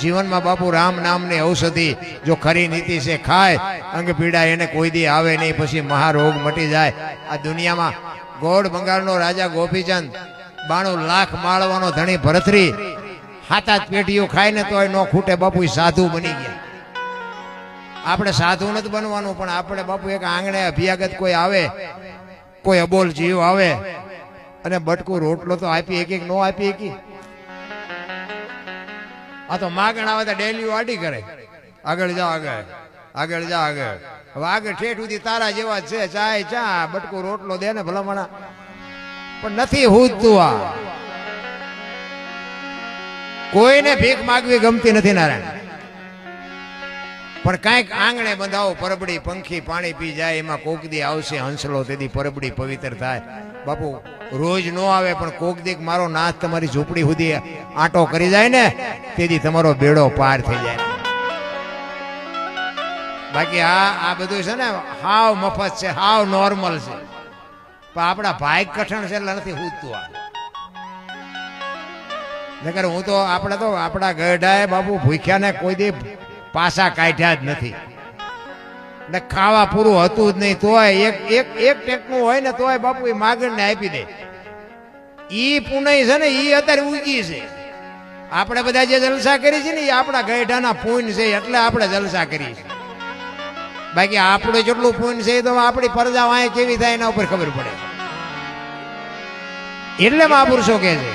જીવનમાં બાપુ રામ નામની ઔષધિ જો ખરી નીતિ છે ખાય અંગ પીડા એને કોઈ દી આવે નહીં, પછી મહારોગ મટી જાય. આ દુનિયામાં ગોળ બંગાળનો રાજા ગોપીચંદ 92 લાખ માળવાનો ધણી ભરતરી 7 પેટીઓ ખાઈને તોય ન ખૂટે બાપુ સાધુ બની ગયા. આપણે સાધુ નથી બનવાનું, પણ આપણે બાપુ એક આંગણે અભિયાગત કોઈ આવે, કોઈ અબોલ જીવ આવે અને બટકું રોટલો તો આપી એક નો આપી એકી. આ તો માગણ આવે તો ડેલી વાડી કરે, આગળ જા આગળ, આગળ જા આગળ. હવે આગળ ઠેઠ સુધી તારા જેવા છે, ચાય ચા બટકું રોટલો દે ને ભલામણા, પણ નથી હુજતું. આ કોઈને ભીખ માગવી ગમતી નથી નારાયણ, પણ કાંઈક આંગણે બંધાવો પરબડી, પંખી પાણી પી જાય, એમાં કોક દી આવશે હંસલો, તેથી પરબડી પવિત્ર થાય. બાપુ રોજ નો આવે પણ કોક દીક મારો નાથ તમારી ઝૂંપડી સુધી આંટો કરી જાય ને, તેથી તમારો બેડો પાર થઈ જાય. બાકી આ બધું છે ને હાવ મફત છે, હાવ નોર્મલ છે, પણ આપણા ભાઈ કઠણ છે એટલે નથી હુજતું. નકર હું તો આપણા ગઢાએ બાપુ ભૂખ્યા ને કોઈ દી પાસા કાઢ્યા જ નથી ને ખાવા પૂરું હતું જ નહીં, તોય એક ટેકનું હોય ને તોય બાપુ એ માગણ ને આપી દે. ઈ પુનઈ છે ને ઈ અત્યારે ઉગી છે. આપણે બધા જે જલસા કરી છે ને એ આપણા ગઈઢાના પૂન છે, એટલે આપણે જલસા કરી છે. બાકી આપણું જેટલું પૂન છે તો આપણી પરજા વાંય કેવી થાય એના ઉપર ખબર પડે. એટલે મહાપુરુષો કહે છે